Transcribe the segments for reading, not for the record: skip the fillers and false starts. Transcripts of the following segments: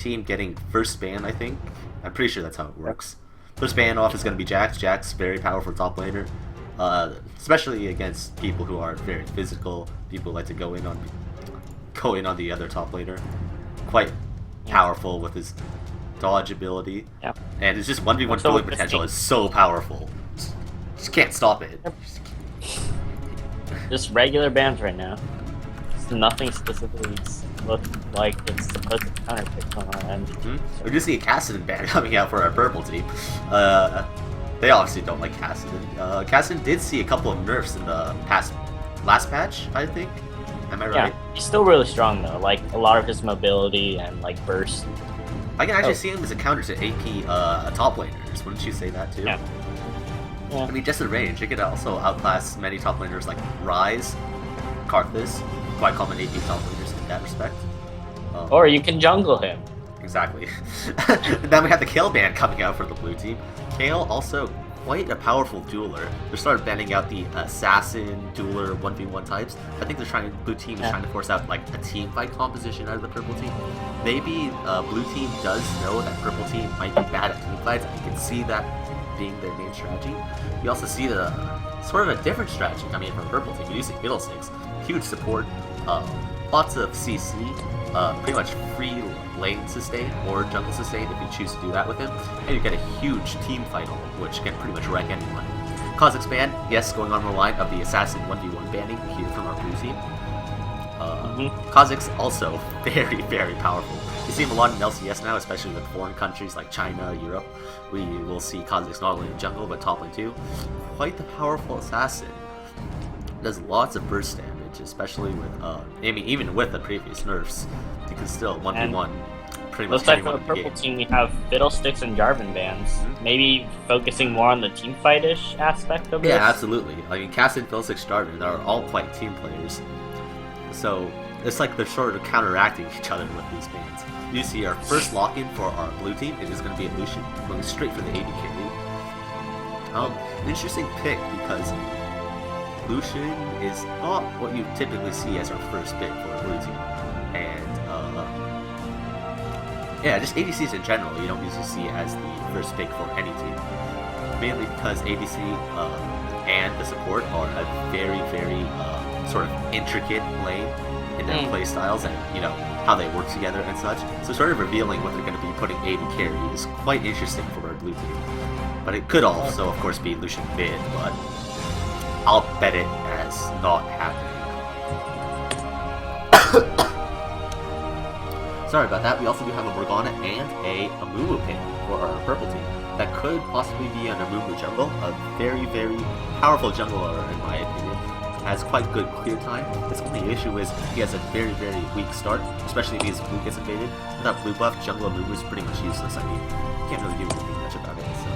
team getting first ban, I think. I'm pretty sure that's how it works. First ban off is going to be Jax. Jax, very powerful top laner. Especially against people who are very physical. People who like to go in on the other top laner. Quite powerful with his dodge ability. Yeah. And it's just 1v1 dueling potential is so powerful. Just can't stop it. Just regular bans right now. It's nothing specifically look like it's supposed to counterpick on our end. We do see a Kassadin ban coming out for our purple team. They obviously don't like Kassadin. Kassadin did see a couple of nerfs in the last patch, I think. Am I right? Yeah, he's still really strong though. Like a lot of his mobility and like burst. I can actually see him as a counter to AP top laners. Wouldn't you say that too? Yeah. Yeah. I mean, just the range. It could also outclass many top laners like Ryze, Karthus, quite common AP top laners in that respect. Or you can jungle him. Exactly. Then we have the Kale ban coming out for the blue team. Kale also quite a powerful dueler. They started banning out the assassin, dueler, 1v1 types. I think blue team is trying to force out like a team fight composition out of the purple team. Maybe blue team does know that purple team might be bad at team fights. I can see that being their main strategy. You also see the sort of a different strategy coming in from the purple team. You do see Fiddlesticks, huge support, lots of CC, pretty much free lane sustain or jungle sustain if you choose to do that with him, and you get a huge team fight on him, which can pretty much wreck anyone. Kha'Zix ban, yes, going on the line of the assassin 1v1 banning here from our blue team. Kha'Zix also very, very powerful. You see him a lot in LCS now, especially with foreign countries like China, Europe. We will see Kha'Zix not only in jungle but top lane too. Quite the powerful assassin. Does lots of burst damage, especially with I mean, even with the previous nerfs, you can still 1v1 pretty much looks like anyone for the in the purple game. team we have Fiddlesticks and Jarvan bans. Maybe focusing more on the team fight-ish aspect of this. Yeah, absolutely. I mean, Kassadin, Fiddlesticks, Jarvan are all quite team players. So it's like they're sort of counteracting each other with these bans. You see our first lock-in for our blue team. It is going to be a Lucian, going straight for the AD carry. An interesting pick because Lucian is not what you typically see as our first pick for a blue team. And yeah, just ADCs in general, you don't usually see as the first pick for any team. Mainly because ADC and the support are a very, very sort of intricate lane in their play styles and, you know, how they work together and such. So sort of revealing what they're going to be putting AD carry is quite interesting for our blue team. But it could also, of course, be Lucian mid, but I'll bet it as not happening. Sorry about that. We also do have a Morgana and a Amumu pin for our purple team. That could possibly be an Amumu jungle. A very, very powerful jungler, in my opinion. Has quite good clear time. His only issue is he has a very, very weak start, especially if his blue gets invaded. Without blue buff, jungle Amumu is pretty much useless. I mean, can't really do anything much about it. So.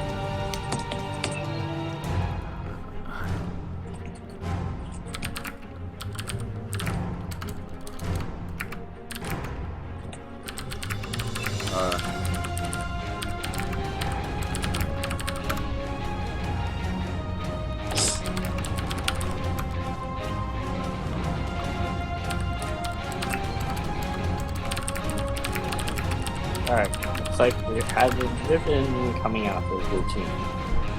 Alright, looks like we have a Riven coming out for the blue team.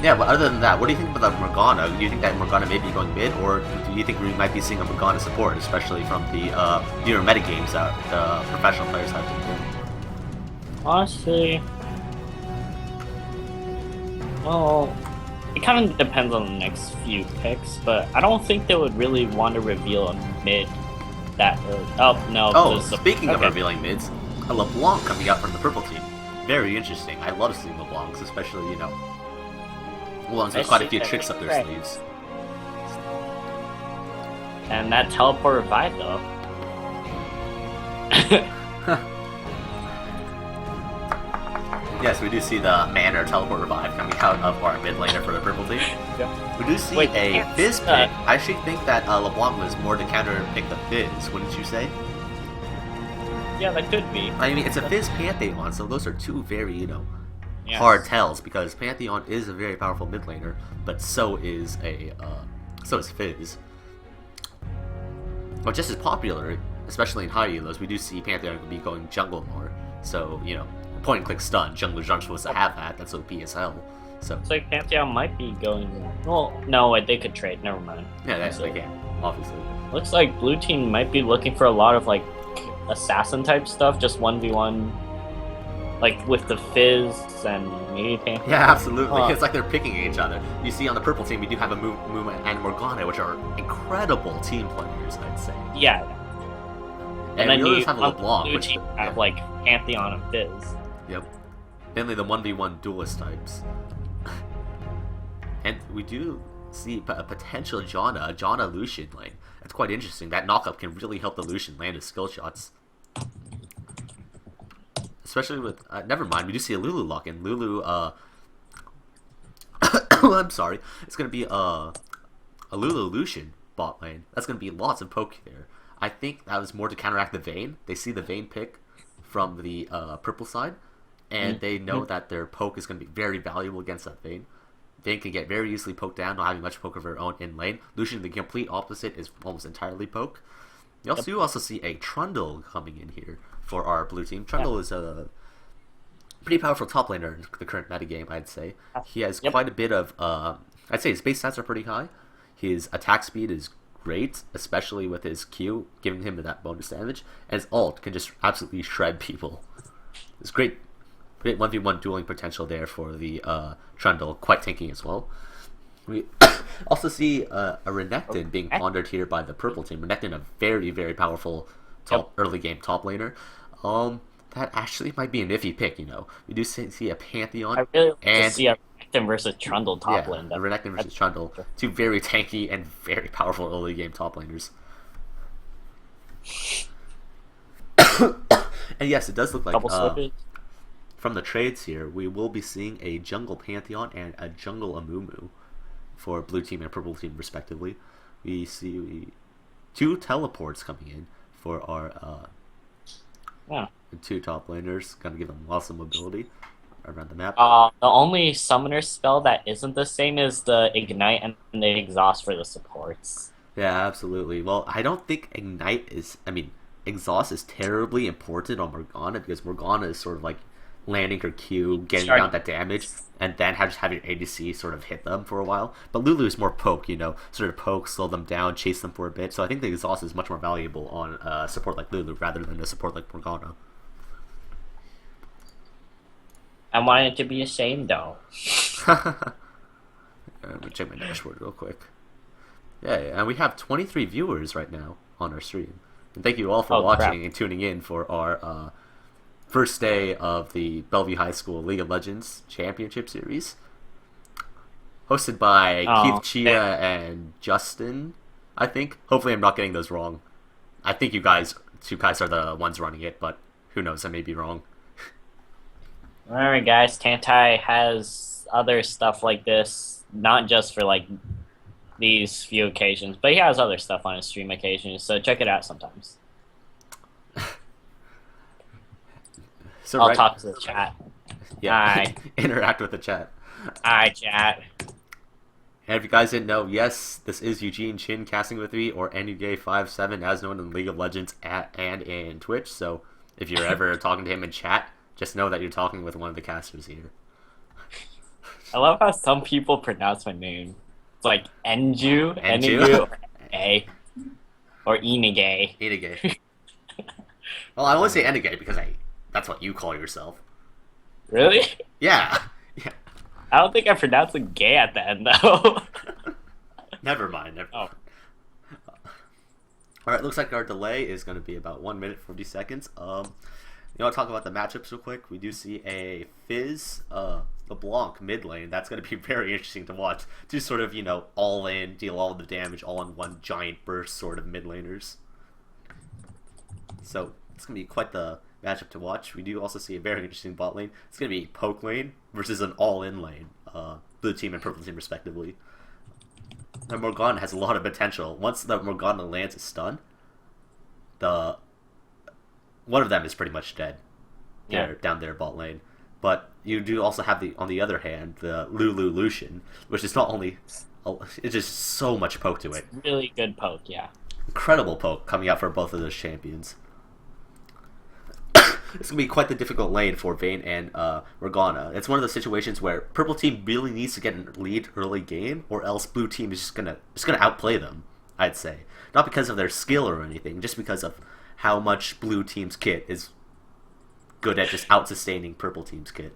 Yeah, but other than that, what do you think about the Morgana? Do you think that Morgana may be going mid, or do you think we might be seeing a Morgana support, especially from the newer metagames that the professional players have been doing? Honestly, well, it kind of depends on the next few picks, but I don't think they would really want to reveal a mid that early. Oh, no. Oh, speaking of revealing mids, a LeBlanc coming out from the purple team. Very interesting. I love seeing LeBlancs, especially, you know, ones with quite a few tricks up their sleeves. And that teleport revive, though. Yes, we do see the Manor teleport revive coming out of our mid laner for the purple team. Yeah. We do see a Fizz pick. I actually think that LeBlanc was more to counter pick the Fizz, wouldn't you say? Yeah, that could be. I mean, it's a Fizz Pantheon, so those are two very, you know, hard tells, because Pantheon is a very powerful mid laner, but so is Fizz. But just as popular, especially in high elos, we do see Pantheon be going jungle more. So, point and click stun. Jungler's aren't supposed to have that. That's OP as hell. So Looks like Pantheon might be going. Well, no, wait, they could trade. Never mind. yeah, they can, obviously. Looks like blue team might be looking for a lot of like assassin type stuff, just 1v1, like with the Fizz and maybe Pantheon. Yeah, absolutely. It's like they're picking each other. You see on the purple team, we do have a Moon and Morgana, which are incredible team players, I'd say. Yeah. And then we always you have a LeBlanc, which have like Pantheon and Fizz. Yep. Mainly the 1v1 duelist types. And we do see a potential Janna Lucian lane. That's quite interesting. That knockup can really help the Lucian land his skill shots. Especially with... never mind, we do see a Lulu lock in. Lulu, I'm sorry. It's going to be a Lulu Lucian bot lane. That's going to be lots of poke there. I think that was more to counteract the Vayne. They see the Vayne pick from the purple side, and they know that their poke is going to be very valuable against that Vayne. Vayne can get very easily poked down, not having much poke of her own in lane. Lucian, the complete opposite, is almost entirely poke. You also see a Trundle coming in here for our blue team. Trundle is a pretty powerful top laner in the current metagame, I'd say. He has quite a bit of... I'd say his base stats are pretty high. His attack speed is great, especially with his Q, giving him that bonus damage. And his ult can just absolutely shred people. It's great 1v1 dueling potential there for the Trundle, quite tanky as well. We also see a Renekton being pondered here by the purple team. Renekton, a very, very powerful early game top laner. That actually might be an iffy pick, We do see a Pantheon. I really like to see a Renekton versus Trundle top lane. Yeah, Renekton versus Trundle. Two very tanky and very powerful early game top laners. And yes, it does look like... from the trades here, we will be seeing a jungle Pantheon and a jungle Amumu for blue team and purple team respectively. We see two teleports coming in for our two top laners. Gonna give them lots of mobility around the map. The only summoner spell that isn't the same is the Ignite and the Exhaust for the supports. Yeah, absolutely. Well, I don't think Ignite is... Exhaust is terribly important on Morgana, because Morgana is sort of like landing her Q, getting down that damage, and then just have your ADC sort of hit them for a while. But Lulu is more poke, sort of poke, slow them down, chase them for a bit. So I think the exhaust is much more valuable on support like Lulu rather than a support like Morgana. I want it to be a shame, though. I'm gonna check my dashboard real quick. Yeah, and we have 23 viewers right now on our stream. And thank you all for watching and tuning in for our first day of the Bellevue High School League of Legends Championship Series, hosted by Keith Chia and Justin, I think. Hopefully I'm not getting those wrong. I think you guys are the ones running it, but who knows, I may be wrong. Alright guys, Tantai has other stuff like this, not just for like these few occasions, but he has other stuff on his stream occasions, so check it out sometimes. So I'll talk to the chat. Yeah, Hi. Interact with the chat. Hi, chat. And if you guys didn't know, yes, this is Eugene Chin casting with me, or NUGay57, as known in League of Legends and in Twitch. So if you're ever talking to him in chat, just know that you're talking with one of the casters here. I love how some people pronounce my name. It's like Enju, or A, or Inigay. Inigay. Well, I only say Enigay because that's what you call yourself. Really? Yeah. I don't think I pronounced the gay at the end, though. Never mind. Alright, looks like our delay is going to be about 1 minute 40 seconds. I'll talk about the matchups real quick. We do see a Fizz, LeBlanc mid lane. That's going to be very interesting to watch. Two sort of, all in, deal all the damage, all in one giant burst sort of mid laners. So, it's going to be quite the matchup to watch. We do also see a very interesting bot lane. It's going to be poke lane versus an all-in lane, blue team and purple team respectively. The Morgana has a lot of potential. Once the Morgana lands a stun, one of them is pretty much dead. Down there bot lane. But you do also have on the other hand, the Lulu Lucian, which is not only it's just so much poke to it. Really good poke, yeah. Incredible poke coming out for both of those champions. It's gonna be quite the difficult lane for Vayne and Morgana. It's one of those situations where purple team really needs to get a lead early game, or else blue team is just gonna outplay them. I'd say not because of their skill or anything, just because of how much blue team's kit is good at just out sustaining purple team's kit.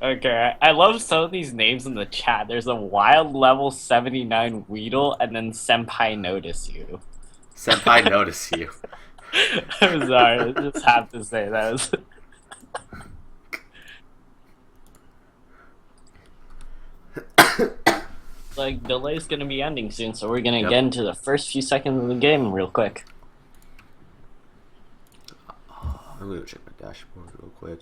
Okay, I love some of these names in the chat. There's a wild level 79 Weedle, and then Senpai Notice You. Senpai Notice You. I'm sorry, I just have to say that. Like, delay's gonna be ending soon, so we're gonna get into the first few seconds of the game real quick. I'm gonna check my dashboard real quick.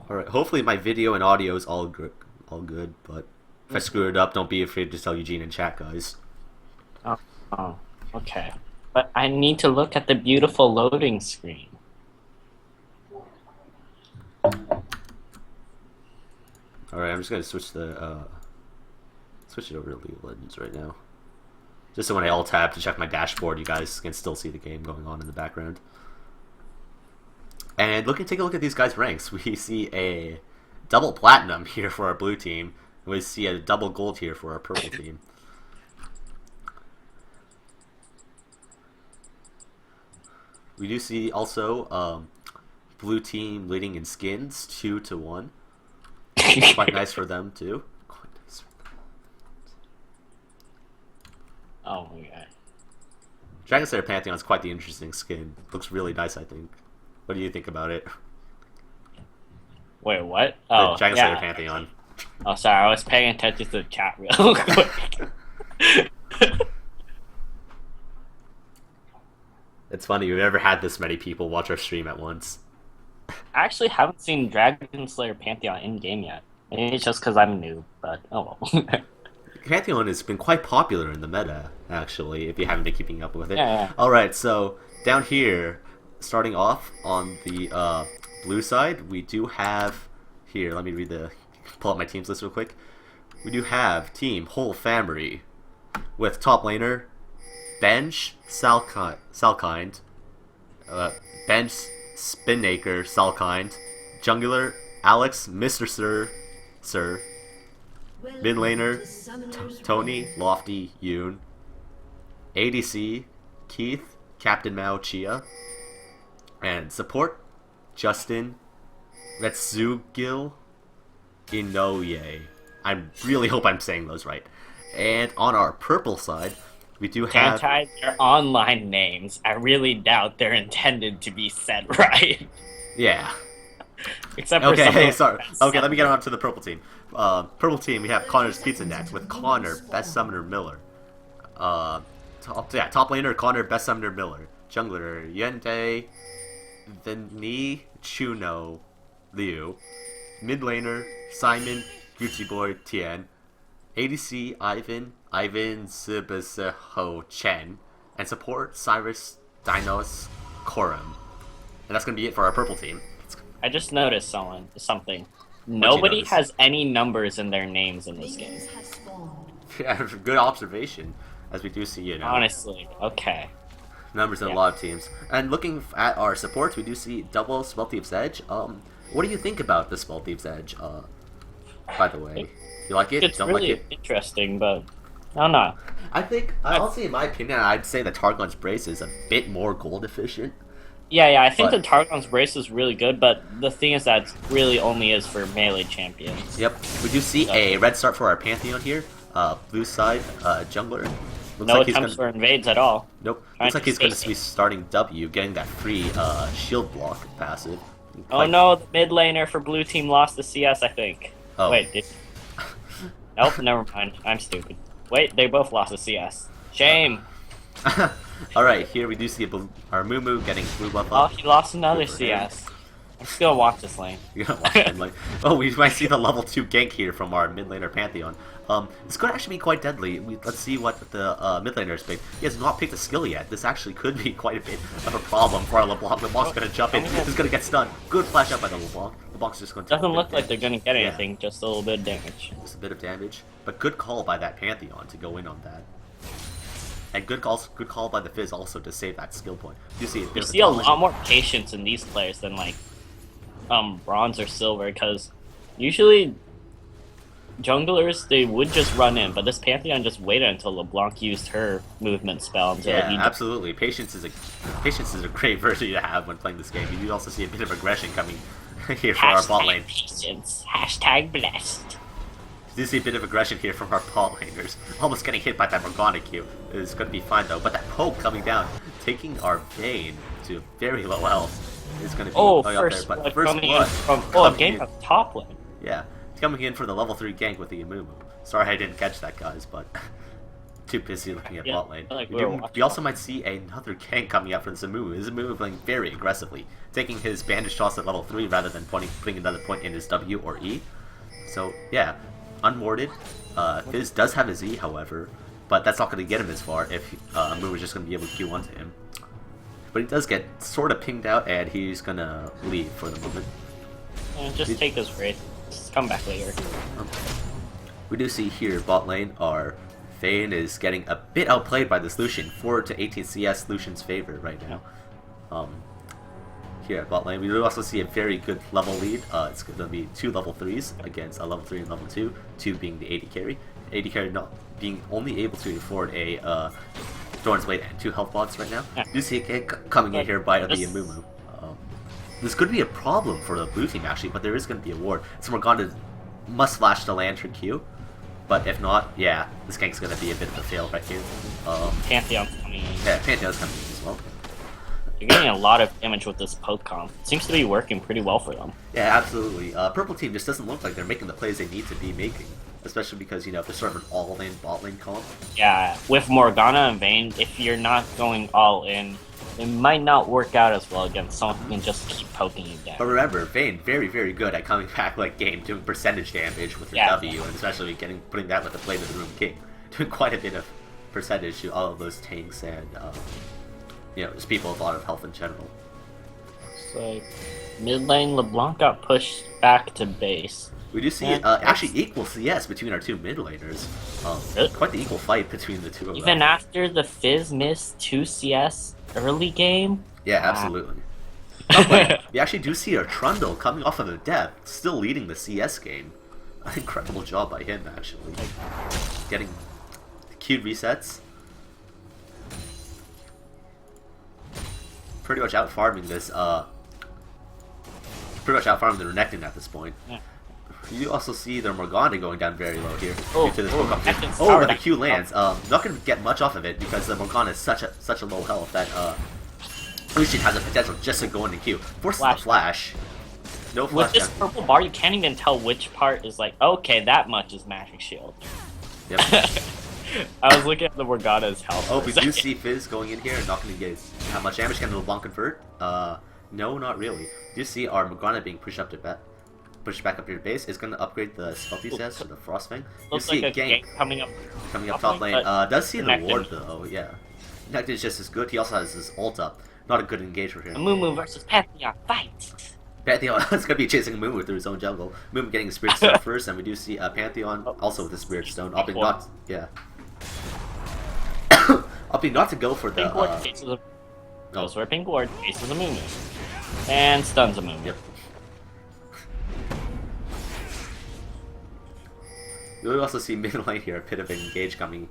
Alright, hopefully my video and audio is all good, but if I screw it up, don't be afraid to tell Eugene in chat, guys. Oh, okay. But I need to look at the beautiful loading screen. Alright, I'm just gonna switch it over to League of Legends right now. Just so when I alt tab to check my dashboard, you guys can still see the game going on in the background. And take a look at these guys' ranks. We see a double platinum here for our blue team. And we see a double gold here for our purple team. We do see also blue team leading in skins 2-1. Quite nice for them too. Quite nice for them. Oh my god. Dragon Slayer Pantheon is quite the interesting skin. Looks really nice, I think. What do you think about it? Wait, what? Oh, Dragon Slayer Pantheon. Oh, sorry, I was paying attention to the chat real quick. It's funny, we've never had this many people watch our stream at once. I actually haven't seen Dragon Slayer Pantheon in game yet. Maybe it's just because I'm new, but oh well. Pantheon has been quite popular in the meta, actually, if you haven't been keeping up with it. Yeah. Alright, so down here, starting off on the blue side, we do have here. Let me pull up my teams list real quick. We do have team whole Famiry with top laner Benj Salkind, Benj Spinnaker Salkind, jungler Alex Mr. Sir, mid laner Tony Lofty Yoon, ADC Keith Captain Mao Chia, and support Justin Retsugil Inoue. I really hope I'm saying those right. And on our purple side, we do have... Sanitize their online names. I really doubt they're intended to be said right. Yeah. Except for okay, sorry. Okay, let me get on to the purple team. Purple team, we have Connor's Pizza Next with Connor, Best Summoner Miller. Top laner, Connor, Best Summoner Miller. Jungler, Yente, Ni Chuno Liu. Mid laner, Simon, Gucci Boy, Tien. ADC, Ivan Zibiseho Chen. And support, Cyrus, Dinos, Korum. And that's going to be it for our purple team. I just noticed something. Nobody has any numbers in their names in this game. Yeah, good observation, as we do see, you know. Honestly, okay. Numbers in a lot of teams. And looking at our supports, we do see double Spell Thief's Edge. What do you think about the Spell Thief's Edge, by the way? You like it? It's Don't really like it? interesting, but I'm not. I think, honestly, in my opinion, I'd say the Targon's Brace is a bit more gold efficient. Yeah, I think the Targon's Brace is really good, but the thing is that it really only is for melee champions. Yep. We do see a red start for our Pantheon here. Blue side, jungler. Looks no attempts for invades at all. Nope. Looks like he's going to be starting W, getting that free shield block passive. Oh no, the mid laner for blue team lost the CS, I think. Oh. Wait, nope, never mind. I'm stupid. Wait, they both lost the CS. Shame. Alright, here we do see our Mumu getting blue buff Oh, up. he lost another CS. I'm still gonna watch this lane. You're gonna watch him like, oh, we might see the level 2 gank here from our mid laner Pantheon. This could actually be quite deadly. Let's see what the mid laner has picked. He has not picked a skill yet. This actually could be quite a bit of a problem for our LeBlanc. LeBlanc's gonna jump in. He's gonna get stunned. Good flash up by the LeBlanc. LeBlanc's just gonna Doesn't look like they're gonna get anything, just a little bit of damage. Just a bit of damage. But good call by that Pantheon to go in on that. And good call by the Fizz also to save that skill point. You see, You see a lot more patience in these players than like bronze or silver, because usually junglers, they would just run in, but this Pantheon just waited until LeBlanc used her movement spell. Until yeah, absolutely. Patience is a great virtue to have when playing this game. You do also see a bit of aggression coming here for our bot lane. Patience. Hashtag blessed. You do see a bit of aggression here from our bot laners. Almost getting hit by that Morgana Q. It's going to be fine though, but that poke coming down, taking our Vayne to very low health is going to be first up there. But blood first coming blood in from game of top lane. Yeah, it's coming in for the level 3 gank with the Amumu. Sorry I didn't catch that, guys, but too busy looking at bot lane. Like we also might see another gank coming up for this Amumu. This Amumu playing very aggressively, taking his bandage toss at level 3 rather than putting another point in his W or E. So yeah, unwarded. Fizz does have his E, however, but that's not going to get him as far if Amumu is just going to be able to Q onto him. But he does get sort of pinged out, and he's going to leave for the moment. Just take his raid. Just come back later. We do see here bot lane, our Vayne is getting a bit outplayed by this Lucian. 4 to 18 CS Lucian's favor right now. Here at bot lane, we do also see a very good level lead. It's going to be 2 level 3s against a level 3 and level 2, 2 being the AD carry. AD carry not being only able to afford a Thorn's Blade and 2 health bots right now. Do see a gank coming in here by the Amumu. This could be a problem for the blue team actually, but there is going to be a ward. So Morgana must flash the Lantern Q, but if not, yeah, this gank's going to be a bit of a fail right here. Pantheon's coming in. Yeah, Pantheon's coming in as well. You're getting a lot of damage with this poke comp. It seems to be working pretty well for them. Yeah, absolutely. Purple team just doesn't look like they're making the plays they need to be making, especially because, you know, they're sort of an all-in bot lane comp. Yeah, with Morgana and Vayne, if you're not going all in, it might not work out as well against someone who can just keep poking you down. But remember, Vayne very, very good at coming back like game, doing percentage damage with your W, and especially putting that with the Blade of the Room King, doing quite a bit of percentage to all of those tanks and you know, just people with a lot of health in general. So mid lane, LeBlanc got pushed back to base. We do see actually equal CS between our 2 mid laners. Really? Quite the equal fight between the 2 of them. Even after the Fizz missed 2 CS early game? Yeah, absolutely. We actually do see our Trundle coming off of a death, still leading the CS game. An incredible job by him, actually. Getting Q resets. Pretty much out farming this, pretty much out farming the Renekton at this point. Yeah. You also see the Morgana going down very low here Oh, due to this oh, Pokemon. Renekton's Oh, tower but the down. Q lands. Not gonna get much off of it because the Morgana is such a low health that Lucian has a potential just to go into Q. Forces the flash. No flash. With this purple bar, you can't even tell which part is like, okay, that much is magic shield. Yep. I was looking at the Morgana's health. Oh, we do see Fizz going in here and not going to get how much damage. Can the LeBlanc convert? No, not really. You see our Morgana being pushed up to pushed back up to your base. Is going to upgrade the Spelty CS to the Frostfang. You Looks see like a gank coming up top lane. Does see the Renekton. ward though. Yeah, Renekton is just as good. He also has his ult up. Not a good engage for him. Amumu versus Pantheon, fight! Pantheon is going to be chasing Amumu through his own jungle. Amumu getting a Spirit Stone first, and we do see Pantheon also with the Spirit Stone, opting not, opting not to go for the. Pink ward chases goes for a pink ward, chases Amumu, and stuns Amumu. Yep. You also see mid lane here, a bit of an engage coming.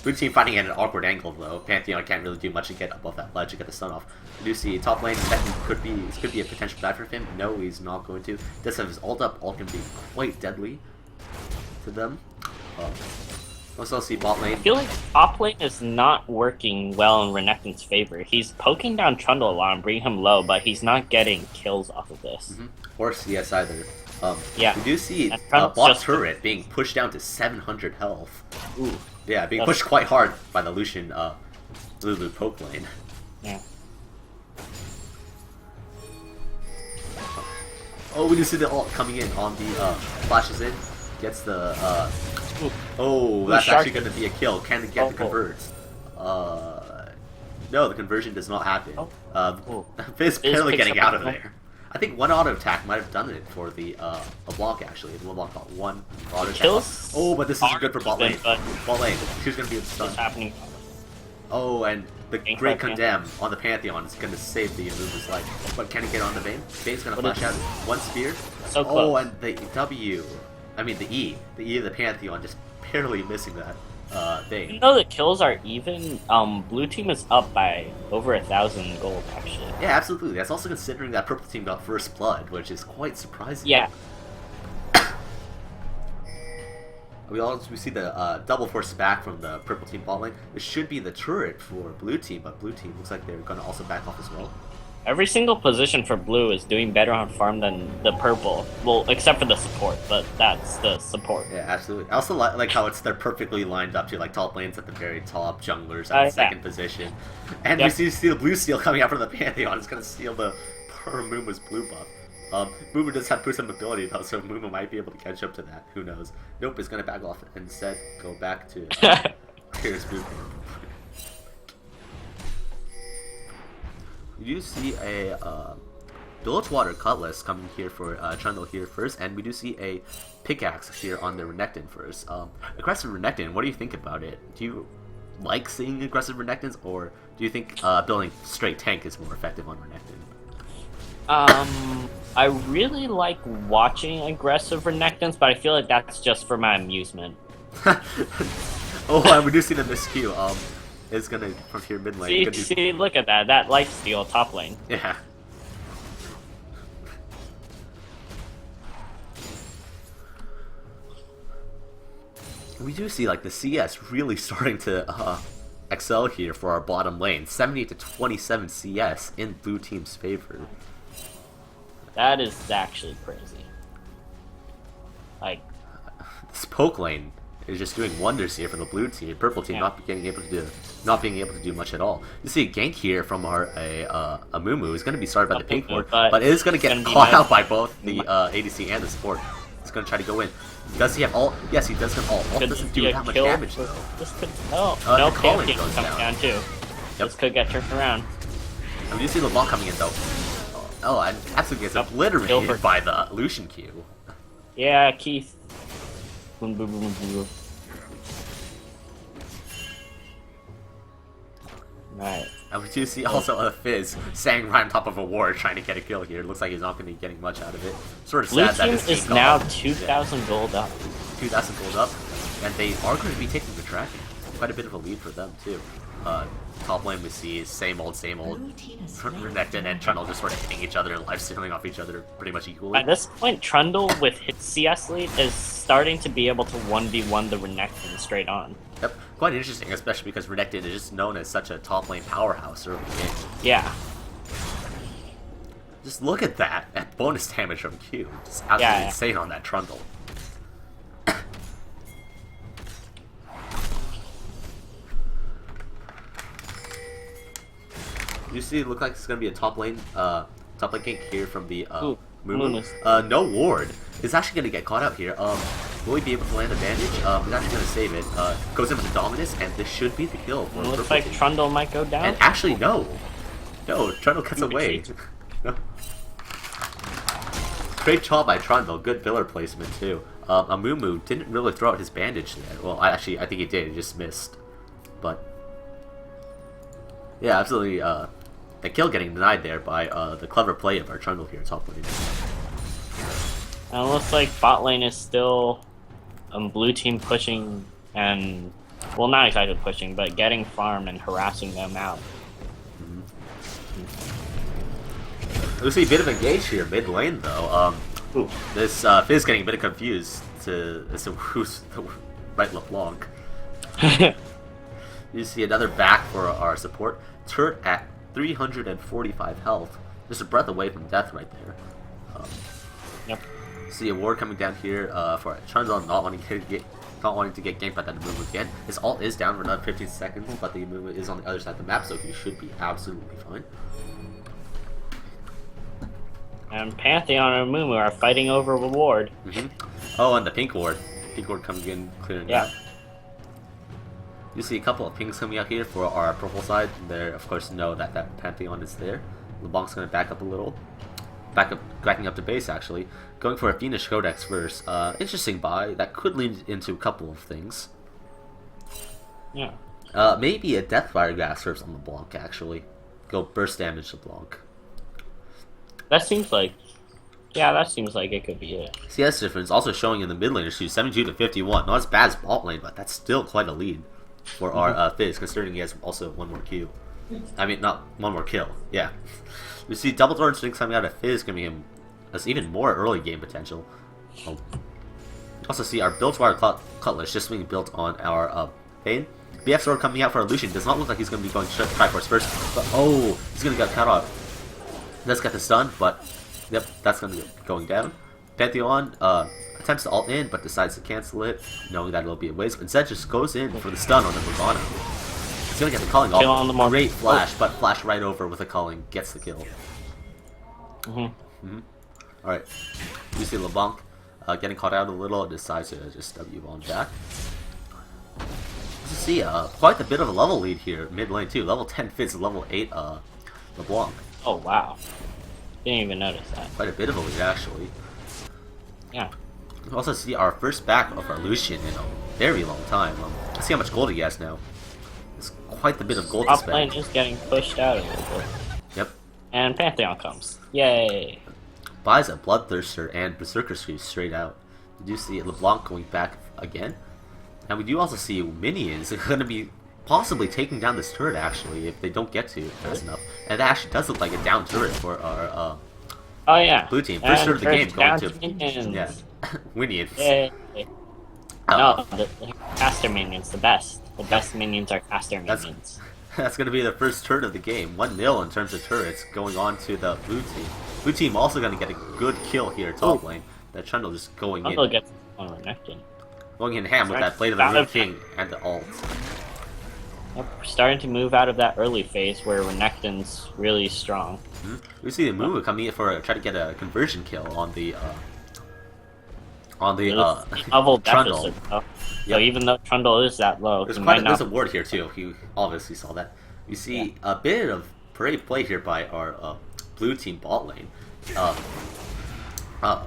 Blue team fighting at an awkward angle though. Pantheon can't really do much to get above that ledge to get the stun off. We do see top lane, that could be a potential dive for him. No, he's not going to. Does have his ult up. Ult can be quite deadly to them. Also see bot lane. I feel like top lane is not working well in Renekton's favor. He's poking down Trundle a lot and bringing him low, but he's not getting kills off of this. Or CS either. Yeah. We do see Trundle's bot just turret being pushed down to 700 health. Ooh. Yeah, being pushed quite hard by the Lucian Lulu poke lane. Yeah. Oh, we do see the ult coming in on the flashes in, gets the oh, that's actually going to be a kill. Can it get the convert? No, the conversion does not happen. Fizz barely getting out of there. I think one auto attack might have done it for the LeBlanc actually. LeBlanc got one auto attack. Kills Oh, but this is good for bot lane. but Bot lane. Who's going to be the stun? What's happening? Oh, and the Ganked Great by Condemn on the Pantheon is going to save the Amuma's life. But can he get on the Vayne? Vayne's going to flash out one spear. So close. Oh, and the W. I mean, the E. The E of the Pantheon just barely missing that Vayne. Even though the kills are even, blue team is up by over 1,000 gold, actually. Yeah, absolutely. That's also considering that purple team got first blood, which is quite surprising. Yeah. We see the double force back from the purple team bot lane. It should be the turret for blue team, but blue team looks like they're going to also back off as well. Every single position for blue is doing better on farm than the purple. Well, except for the support, but that's the support. Yeah, absolutely. I also like how they're perfectly lined up to like top lanes at the very top, junglers at the second position, and we see the blue steal coming out from the Pantheon. It's going to steal the poor Muma's blue buff. Mumu does have boost of mobility though, so Mumu might be able to catch up to that. Who knows? Nope, is going to back off and instead go back to here's blue. You do see a Bilgewater Cutlass coming here for Trundle here first, and we do see a pickaxe here on the Renekton first. Aggressive Renekton, what do you think about it? Do you like seeing aggressive Renektons, or do you think building straight tank is more effective on Renekton? I really like watching aggressive Renektons, but I feel like that's just for my amusement. Oh, and we do see the miscue. Is gonna from here mid lane. See, look at that. That life steal top lane. Yeah. We do see like the CS really starting to excel here for our bottom lane. 70 to 27 CS in blue team's favor. That is actually crazy. Like, this poke lane is just doing wonders here for the blue team. Purple team not being able to do much at all. You see a gank here from our Amumu is going to be started by the pink ward, but it is going to get caught out by both the ADC and the support. It's going to try to go in. Does he have ult? Yes, he does have ult. Ult doesn't do that much damage though. This could no calling Pantheon goes coming down too. This could get turned around. And we do see the ball coming in though. Oh, and absolutely gets obliterated by the Lucian Q. Yeah, Keith. Boom, boom, boom, boom, boom. Right. And we do see also a Fizz staying right on top of a ward trying to get a kill here. Looks like he's not going to be getting much out of it. Sort of Blue sad that team his is team now 2,000 gold up. 2,000 gold up, and they are going to be taking the tracking. Quite a bit of a lead for them too. Top lane we see same old Renekton and Trundle just sort of hitting each other and life stealing off each other pretty much equally. At this point, Trundle with his CS lead is starting to be able to 1v1 the Renekton straight on. Yep, quite interesting, especially because Renekton is just known as such a top lane powerhouse early game. Yeah. Just look at that, at bonus damage from Q. Just absolutely insane on that Trundle. You see, it looks like it's gonna be a top lane gank here from the Mumu. No ward. It's actually gonna get caught out here. Will he be able to land a bandage? He's actually gonna save it. Goes in with the Dominus, and this should be the kill. Looks like Trundle might go down. And actually, no, Trundle gets away. No. Great job by Trundle. Good pillar placement too. Amumu didn't really throw out his bandage there. Well, I think he did. He just missed. But yeah, absolutely. The kill getting denied there by the clever play of our Trundle here top lane. And it looks like bot lane is still blue team pushing and, well, not exactly pushing, but getting farm and harassing them out. We see a bit of engage here mid lane though. This Fizz getting a bit confused as to who's the right LeBlanc. You see another back for our support. Turret at 345 health. Just a breath away from death right there. Yep. See a ward coming down here for Trundle not wanting to get ganked by that Amumu again. His ult is down for another 15 seconds, but the Amumu is on the other side of the map, so he should be absolutely fine. And Pantheon and Mumu are fighting over a ward. Oh, and the pink ward. Pink ward coming in, clearing that. You see a couple of pings coming out here for our purple side. They of course know that that Pantheon is there. LeBlanc's going to back up a little. Backing up to base actually. Going for a Fiendish Codex first. Interesting buy. That could lead into a couple of things. Yeah. Maybe a Deathfire Grasp on the Blanc, actually. Go burst damage to Blanc. That seems like, yeah, that seems like it could be it. CS difference also showing in the mid laners too, 72 to 51. Not as bad as bot lane, but that's still quite a lead for our Fizz, considering he has also one more Q. I mean, not one more kill. Yeah. We see double Thorn Strings coming out of Fizz, giving him even more early game potential. Oh. Also see our Bilgewater Cutlass just being built on our Bane. BF Sword coming out for our Lucian. Does not look like he's going to be going Triforce first, but oh, he's going to get cut off. Does get the stun, but yep, that's going to be going down. Pantheon attempts to ult in, but decides to cancel it, knowing that it'll be a waste. Instead, just goes in for the stun on the Morgana. He's going to get the culling off. On the Great flash, but flash right over with a culling, gets the kill. Alright, you see LeBlanc getting caught out a little, and decides to just W on back. You see quite a bit of a level lead here, mid lane too. Level 10 Fizz, level 8 LeBlanc. Oh wow, didn't even notice that. Quite a bit of a lead actually. Yeah. You also see our first back of our Lucian in a very long time. Let's see how much gold he has now. It's quite a bit of gold to Top lane spend. is getting pushed out a little bit. Yep. And Pantheon comes. Yay. Buys a Bloodthirster and Berserker Sweep straight out. We do see LeBlanc going back again. And we do also see minions are going to be possibly taking down this turret actually, if they don't get to fast enough. And that actually does look like a down turret for our Oh yeah. blue team. First turret of the game going to minions. yeah, minions. Yay. No, the caster minions, the best. The best minions are caster minions. That's going to be the first turret of the game. 1-0 in terms of turrets going on to the blue team. Blue team also going to get a good kill here top lane. That Trundle just going Trundle in. gets Renekton. Going in ham with that Blade of the Ruined King and the ult. Yep, we're starting to move out of that early phase where Renekton's really strong. We see the Mumu coming in for try to get a conversion kill on the level Trundle. deficit, though. Yep. So even though Trundle is that low, There's a ward here too. You obviously saw that. You see a bit of brave play here by our blue team bot lane.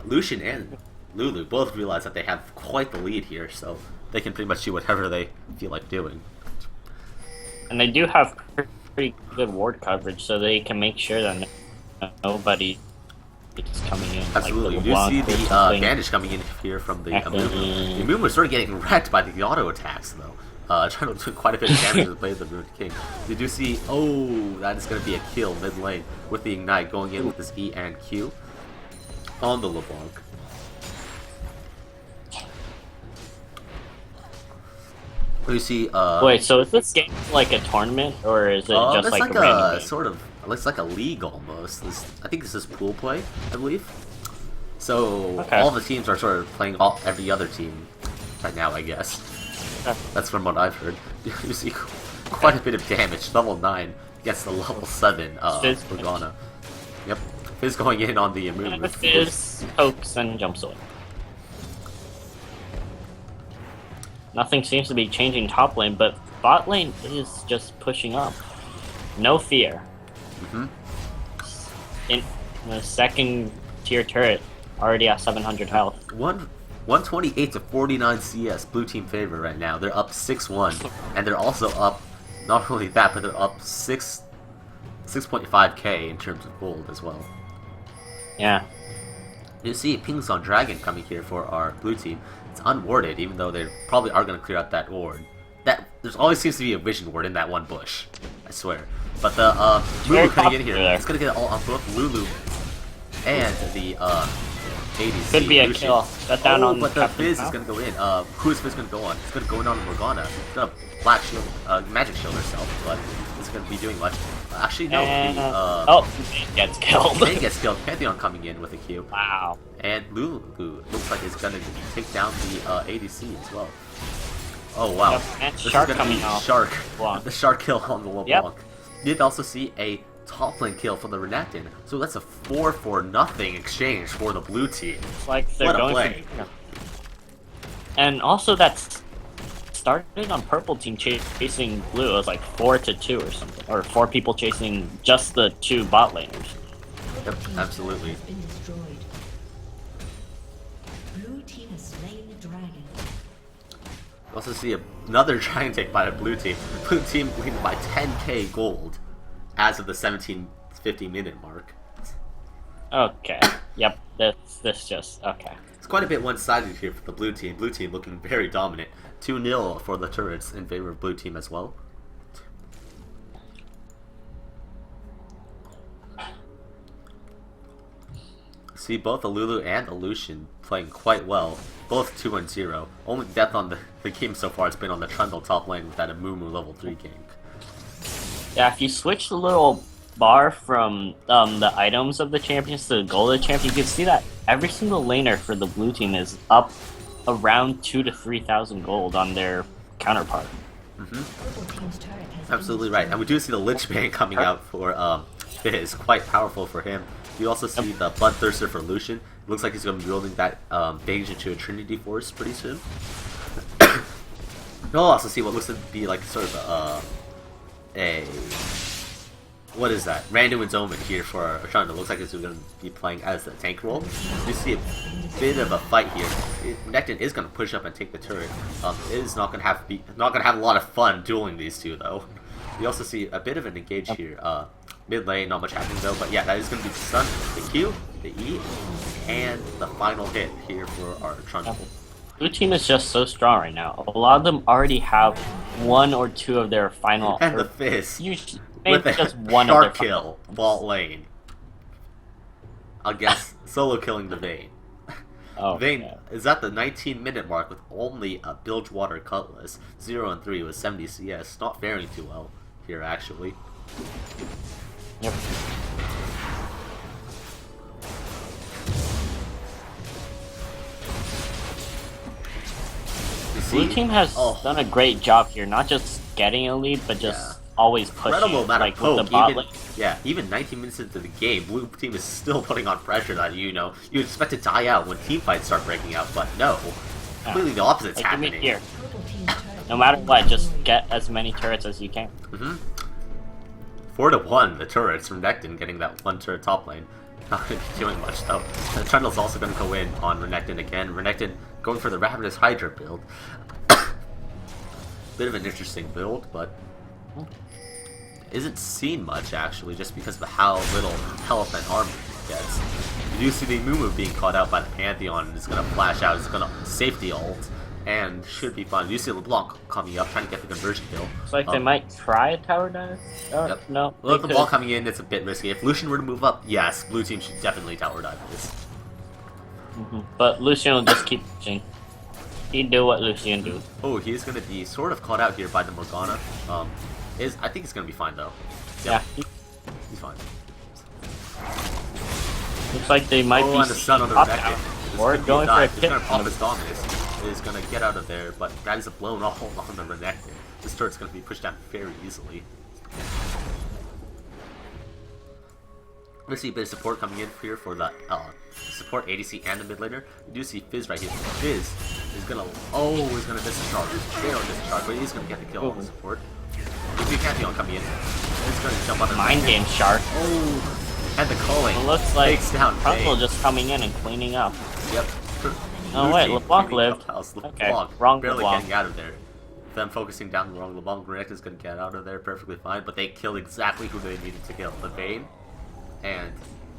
Lucian and Lulu both realize that they have quite the lead here, so they can pretty much do whatever they feel like doing. And they do have pretty good ward coverage, so they can make sure that nobody is coming in. Absolutely. Like You do see the bandage coming in here from the Mumu. The Mumu is sort of getting wrecked by the auto attacks, though. Trying to do quite a bit of damage to the Blade of the Ruined King. You do see, oh, that is going to be a kill mid lane with the Ignite going in with this E and Q on the LeBlanc. You see, wait, so is this game like a tournament, or is it just like a random game? Sort of, it looks like a league almost. I think this is pool play, I believe. So all the teams are sort of playing every other team right now, I guess. Okay. That's from what I've heard. You see quite a bit of damage. Level 9 against the level 7 Morgana. Yep, Fizz going in on the Mumu. And Fizz pokes and jumps away. Nothing seems to be changing top lane, but bot lane is just pushing up. No fear. In the second tier turret, already at 700 health. 128 to 49 CS, blue team favor right now. They're up 6-1, and they're also up. Not only that, but they're up 6.5k in terms of gold as well. Yeah. You see Pings on Dragon coming here for our blue team. It's unwarded, even though they probably are going to clear out that ward. There's always seems to be a vision ward in that one bush, I swear. But the Lulu coming in here, it's going to get all on both Lulu and the ADC. Could be a Lucian. kill. Got down on but the Captain Fizz Mao. is going to go in. Who is Fizz going to go on? It's going to go in on Morgana. It's going to black shield, magic shield herself, but it's going to be doing much. Actually, no. Bane gets killed. Bane gets killed. Pantheon coming in with a Q. Wow. And Lulu looks like it's gonna take down the ADC as well. Oh wow! Yep, and This Shark is gonna coming be out. Shark. Blanc. The Shark kill on the LeBlanc. Yep. You did also see a top lane kill for the Renekton. So that's a 4-for-0 exchange for the blue team. It's like they're What a going play. for. And also that's started on purple team chasing blue. It was like 4-2 or something, or 4 people chasing just the 2 bot laners. Yep, absolutely. Has been destroyed. Blue team has slain the dragon. Also see a Another Dragon take by the blue team. Blue team leading by 10k gold as of the 17:50-minute mark. Okay. Yep. This just okay. It's quite a bit one-sided here for the blue team. Blue team looking very dominant. 2-0 for the turrets in favor of blue team as well. See both Alulu and Aleutian playing quite well. Both 2-0. Only death on the game so far has been on the Trundle top lane with that Amumu level 3 gank. Yeah, if you switch the little bar from the items of the champions to the gold of the champion, you can see that every single laner for the blue team is up around 2,000 to 3,000 gold on their counterpart. Absolutely right. And we do see the Lich Bane coming out for Fizz. Quite powerful for him. You also see the Bloodthirster for Lucian. It looks like he's going to be building that Mage into a Trinity Force pretty soon. You'll also see what looks to be like sort of a what is that? Randuin's Omen here for Trundle. Looks like it's going to be playing as the tank role. You see a bit of a fight here. Renekton is going to push up and take the turret. It is not going to have a lot of fun dueling these two though. You also see a bit of an engage here. Mid lane, not much happening though, but yeah, that is going to be the stun, the Q, the E, and the final hit here for our Trundle. Blue team is just so strong right now. A lot of them already have one or two of their final. And the Fizz Usually, with maybe a just one of their shark kill, vault lane. I guess solo killing the Vayne. Oh, Vayne yeah. is at the 19-minute mark with only a Bilgewater Cutlass, 0-3 with 70 CS. Not faring too well here actually. Yep. Blue team has done a great job here, not just getting a lead, but just always pushing. Incredible amount like of poke. with the bot Even, lane. yeah, even 19 minutes into the game, blue team is still putting on pressure that you expect to die out when team fights start breaking out, but no, completely the opposite's Like, give me happening. here. No matter what, just get as many turrets as you can. 4-1 the turrets from Renekton getting that one turret top lane. Not going to be doing much though. The Trundle's also going to go in on Renekton again. Renekton going for the Ravenous Hydra build. Bit of an interesting build, but isn't seen much actually, just because of how little health and armor he gets. You do see the Mumu being caught out by the Pantheon, and it's going to flash out. It's going to safety ult, and should be fun. You see LeBlanc coming up, trying to get the conversion kill. It's like they might try a tower dive. Yep. No. Well, the ball coming in, it's a bit risky. If Lucian were to move up, yes, blue team should definitely tower dive this. But Lucian will just keep pushing. He do what Lucian do. Oh, he's going to be sort of caught out here by the Morgana. I think he's going to be fine though. Yeah. He's fine. Looks like they might be and the sun on the top Renekton. now. Or going for a He's kill. going to pop his Dominus. He's going to get out of there, but that is a blown all on the Renekton. This turret's going to be pushed down very easily. We see a bit of support coming in here for the support ADC and the mid laner. You do see Fizz right here. Fizz is gonna discharge. They don't discharge, but he's gonna get the kill on the support. You see Pantheon coming in. He's gonna jump on the Mind game shark. Oh, and the culling. It looks like takes down Trundle Vayne. just coming in and cleaning up. Yep. Oh wait, LeBlanc lived. Okay, wrong barely LeBlanc. getting out of there. Them focusing down the wrong LeBlanc. Renekton's gonna get out of there perfectly fine, but they killed exactly who they needed to kill. The Vayne and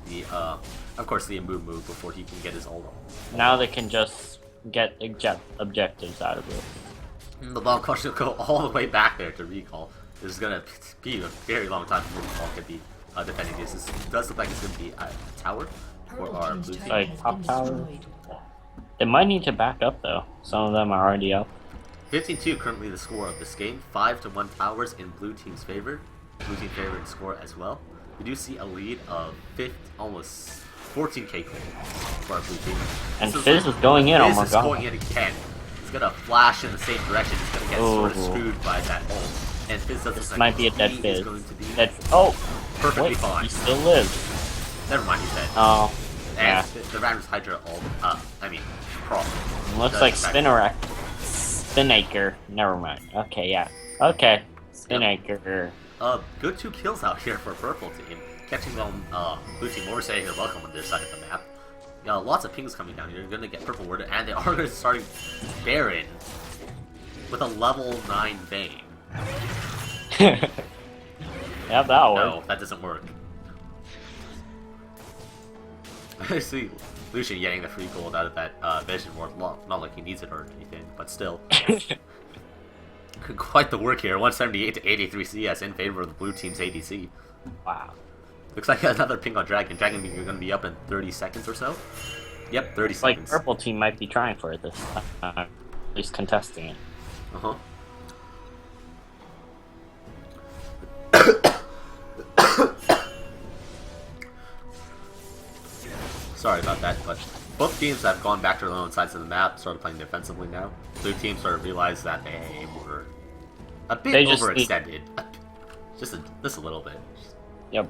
the of course the Amumu before he can get his ult on. Now they can just get objectives out of it. LeBlanc will go all the way back there to recall. This is gonna be a very long time before LeBlanc can be defending this. This does look like it's gonna be a tower for our blue team. Like top tower. They might need to back up though. Some of them are already up. 15-2 currently the score of this game. 5-1 towers in blue team's favor. Blue team favorite score as well. We do see a lead of almost 14k gold for our blue team. And Fizz is going in on Fizz is Morgana. going in again. He's gonna flash in the same direction. He's gonna get sort of screwed by that ult. And Fizz doesn't This like might be a dead he Fizz. is going to be Oh! perfectly Wait, fine. he still lives. Never mind, he's dead. Oh. And Yeah. the Ravenous Hydra ult, crawl. Looks like Spinnaker. Never mind. Okay, yeah. Okay. Spinnaker. Good 2 kills out here for purple team. Catching them, blue team more say here welcome on their side of the map. Lots of pings coming down here. You're gonna get purple word, and they are gonna start Baron. with a level 9 Bane. Yeah, that'll work. No, that doesn't work. I see Lucian getting the free gold out of that Vision Ward. Not like he needs it or anything, but still. Quite the work here. 178 to 83 CS in favor of the blue team's ADC. Wow. Looks like another ping on Dragon. Dragon is going to be up in 30 seconds or so. Yep, 30 seconds. Purple team might be trying for it this time. At least contesting it. Uh-huh. Sorry about that, but both teams have gone back to their own sides of the map, started playing defensively now. Blue team sort of realized that they were a bit overextended. Just a little bit. Yep.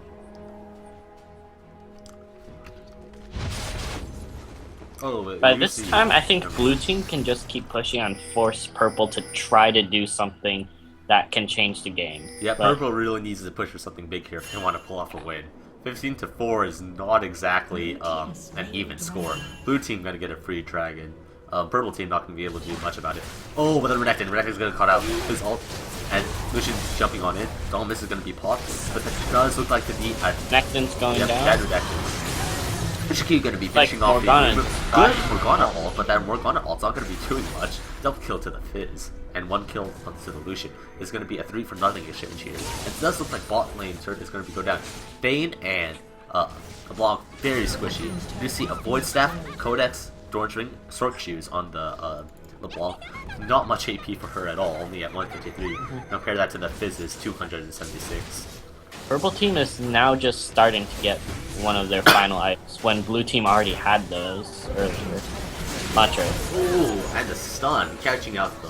Oh, By this time, I think blue team can just keep pushing and force purple to try to do something that can change the game. Yeah, purple really needs to push for something big here if they want to pull off a win. 15-4 is not exactly an even score. Blue team gonna get a free dragon. Purple team not gonna be able to do much about it. Oh, but then Renekton's gonna cut out his ult, and Lucian's jumping on in. Dominus is gonna be popped, but that does look like to be a Renekton's going down. Dead Renekton. Shiki gonna be finishing off the good Morgana ult, but that Morgana ult's not gonna be doing much. Double kill to the Fizz, and 1 kill to the Lucian is gonna be a 3-for-nothing exchange here. It does look like bot lane turret is gonna be go down. Bane and LeBlanc very squishy. You see a Void Staff, Codex, Thorn's Ring, Sork Shoes on the LeBlanc. Not much AP for her at all, only at 153. Compare that to the Fizz's 276. Purple team is now just starting to get one of their final items when blue team already had those earlier. Much earlier. Ooh, and the stun, catching out the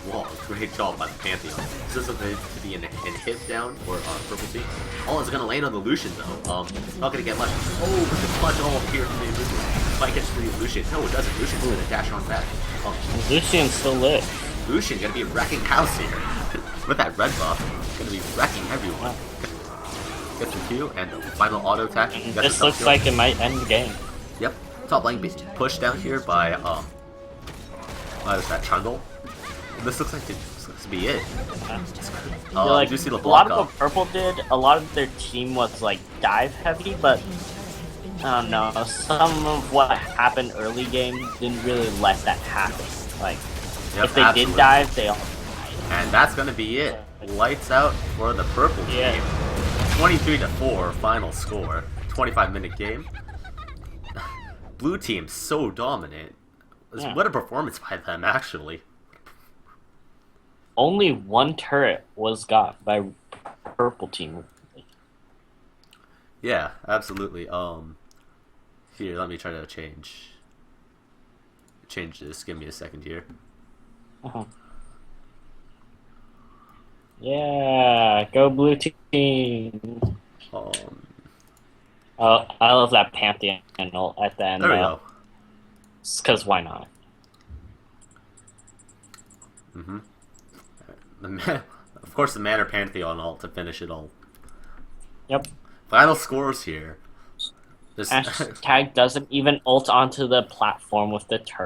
block. Great job by the Pantheon. Is this going to be an hit down for purple team? Oh, it's going to land on the Lucian though. Not going to get much. Oh, but the clutch all here from the Lucian. Might catch the Lucian. No, it doesn't. Lucian's going to dash on back. Lucian's still lit. Lucian going to be wrecking house here. With that red buff, going to be wrecking everyone. Gets the Q and the final auto attack. This looks like it might end the game. Yep. Top lane being pushed down here by what is that, Trundle? This looks like it's supposed to be it. Like, you see the a lot of block what purple did, a lot of their team was like dive heavy, but I don't know, some of what happened early game didn't really let that happen. Like, if they did dive, they all died. And that's gonna be it. Lights out for the purple team. 23-4 final score. 25-minute game. Blue team so dominant. Yeah. What a performance by them, actually. Only one turret was got by purple team. Yeah, absolutely. Here, let me try to change this. Give me a second here. Yeah, go blue team. Oh, I love that Pantheon ult at the end. There we go. Because why not? Of course, the Manor Pantheon ult to finish it all. Yep. Final scores here. Hashtag doesn't even ult onto the platform with the turret.